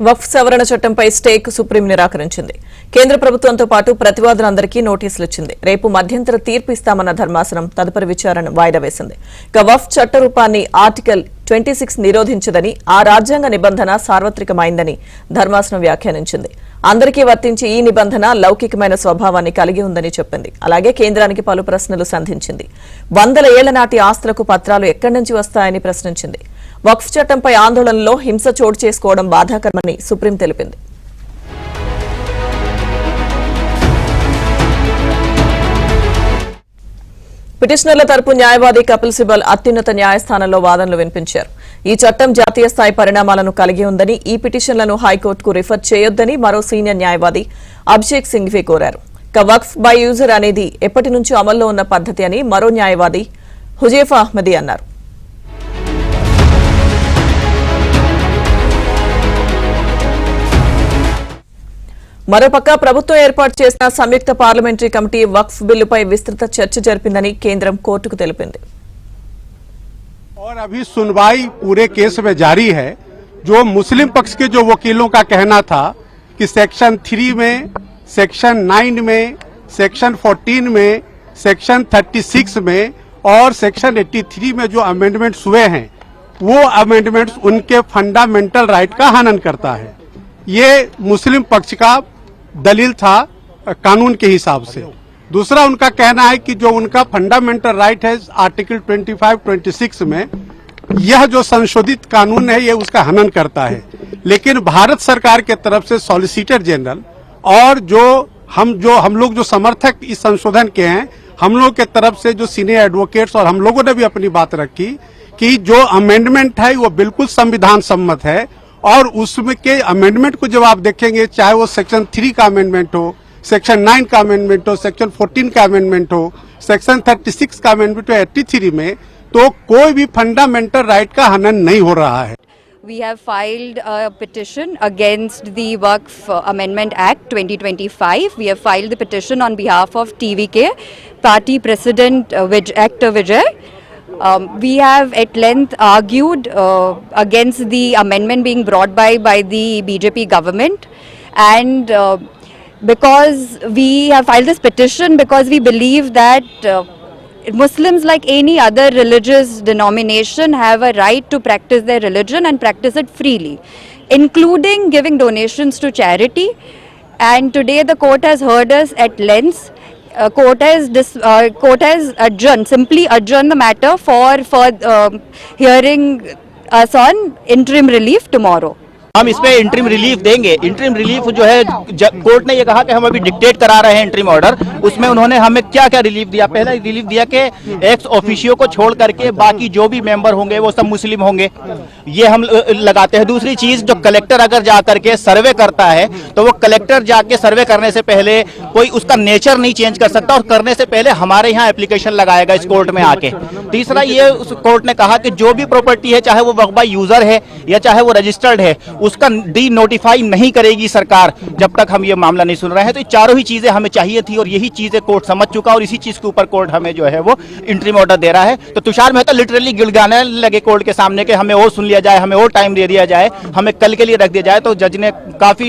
వక్ఫ్ సవరణ చట్టంపై stake supreme నిరాకరించింది. కేంద్ర ప్రభుత్వంతో పాటు ప్రతివాదులందరికీ నోటీసులు ఇచ్చింది. రేపు మధ్యంతర తీర్పు ఇస్తామన్న ధర్మాసనం తదుపరి విచారణ వాయిదా వేసింది. వక్ఫ్ చట్ట రూపాన్ని ఆర్టికల్ 26 నిరోధించదని, ఆ రాజ్యాంగ నిబంధన సార్వత్రికమైందని ధర్మాసనం వ్యాఖ్యానించింది. అందరికీ వర్తించి ఈ నిబంధన లౌకికమైన స్వభావాన్ని కలిగి ఉందని చెప్పింది. అలాగే కేంద్రానికి పలు ప్రశ్నలు సంధించింది. 100 ఏళ్ల నాటి ఆస్తులకు పత్రాలు ఎక్కడి నుంచి వస్తాయని ప్రశ్నించింది. వక్ఫ్ చట్టంపై ఆందోళనలో హింస చోటు చేసుకోవడం బాధాకరమని సుప్రీం తెలిపింది. పిటిషనర్ల తరపు న్యాయవాది కపిల్ సిబల్ అత్యున్నత న్యాయస్థానంలో వాదనలు వినిపించారు. ఈ చట్టం జాతీయ స్థాయి పరిణామాలను కలిగి ఉందని, ఈ పిటిషన్లను హైకోర్టుకు రిఫర్ చేయొద్దని మరో సీనియర్ న్యాయవాది అభిషేక్ సింఘ్వి కోరారు. వక్ఫ్ బై యూజర్ అనేది ఎప్పటి నుంచో అమల్లో ఉన్న పద్ధతి అని మరో న్యాయవాది హుజైఫా అహ్మదీ అన్నారు. మరోపక్క ప్రభుత్వం ఏర్పాటు చేసిన సంయుక్త పార్లమెంటరీ కమిటీ వక్ఫ్ బిల్లుపై విస్తృత చర్చ జరిపిందని కేంద్రం కోర్టుకు తెలిపింది. और अभी सुनवाई पूरे केस में जारी है। जो मुस्लिम पक्ष के जो वकीलों का कहना था कि सेक्शन 3 में, सेक्शन 9 में, सेक्शन 14 में, सेक्शन 36 में और सेक्शन 83 में जो अमेंडमेंट्स हुए हैं, वो अमेंडमेंट्स उनके फंडामेंटल राइट का हनन करता है। ये मुस्लिम पक्ष का दलील था कानून के हिसाब से। दूसरा उनका कहना है कि जो उनका फंडामेंटल राइट है आर्टिकल 25-26 में, यह जो संशोधित कानून है ये उसका हनन करता है। लेकिन भारत सरकार के तरफ से सॉलिसिटर जनरल और जो हम लोग जो समर्थक इस संशोधन के हैं, हम लोग के तरफ से जो सीनियर एडवोकेट्स और हम लोगों ने भी अपनी बात रखी कि जो अमेंडमेंट है वो बिल्कुल संविधान सम्मत है। और उसमें के अमेंडमेंट को जब आप देखेंगे, चाहे वो सेक्शन 3 का अमेंडमेंट हो, सेक्शन 9 का अमेंडमेंट हो, सेक्शन 14 का अमेंडमेंट हो, सेक्शन 36 का अमेंडमेंट हो, 83 में, तो कोई भी फंडामेंटल राइट का हनन नहीं हो रहा है। We have filed a petition against the Waqf Amendment Act 2025. We have filed the petition on behalf of TVK, Party President Actor Vijay. We have at length argued against the amendment being brought by the BJP government, and because we have filed this petition because we believe that Muslims, like any other religious denomination, have a right to practice their religion and practice it freely, including giving donations to charity. And today the court has heard us at length. Court has simply adjourned the matter for hearing us on interim relief tomorrow. हम इसमें interim relief देंगे। Interim relief जो है, court ने ये कहा कि हम अभी डिक्टेट करा रहे हैं इंटरिम ऑर्डर। उसमें उन्होंने हमें क्या क्या रिलीफ दिया? पहला रिलीफ दिया कि एक्स ऑफिशियो को छोड़ करके बाकी जो भी मेंबर होंगे वो सब मुस्लिम होंगे, ये हम लगाते हैं। दूसरी चीज, जो कलेक्टर अगर जा करके सर्वे करता है तो वो कलेक्टर जाके सर्वे करने से पहले कोई उसका नेचर नहीं चेंज कर सकता, और करने से पहले हमारे यहाँ एप्लीकेशन लगाएगा इस कोर्ट में आके। तीसरा, ये उस कोर्ट ने कहा कि जो भी प्रॉपर्टी है, चाहे वो वक्फ बाय यूजर है या चाहे वो रजिस्टर्ड है, उसका डी नोटिफाई नहीं करेगी सरकार जब तक हम ये मामला नहीं सुन रहे हैं। तो ये चारों ही चीजें हमें चाहिए थी और यही चीजें कोर्ट समझ चुका, और इसी चीज के ऊपर कोर्ट हमें जो है वो इंटरिम ऑर्डर दे रहा है। तो तुषार मेहता लिटरली गिड़गिड़ाने लगे कोर्ट के सामने कि हमें और सुन लिया जाए, हमें और टाइम दे दिया जाए, हमें कल के लिए रख दिया जाए। तो जज ने काफी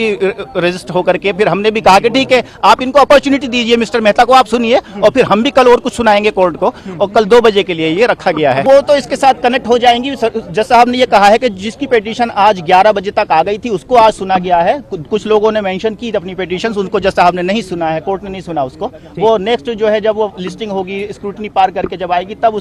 रेजिस्ट होकर के, फिर हमने भी कहा कि ठीक है, आप इनको अपॉर्चुनिटी दीजिए, मिस्टर मेहता को आप सुनिए, और फिर हम भी कल और कुछ सुनाएंगे कोर्ट को। और कल 2 बजे के लिए ये रखा गया है। वो तो इसके साथ कनेक्ट हो जाएंगी। जज साहब ने ये कहा है कि जिसकी पिटीशन आज 11 बजे तक आ गई थी उसको आज सुना गया है। कुछ लोगों ने मेंशन की अपनी पिटीशन, उनको जज साहब ने नहीं सुना है, कोर्ट ने नहीं सुना उसको। वो नेक्स्ट जो है, जब वो लिस्टिंग होगी, स्क्रूटनी पार करके जब आएगी तब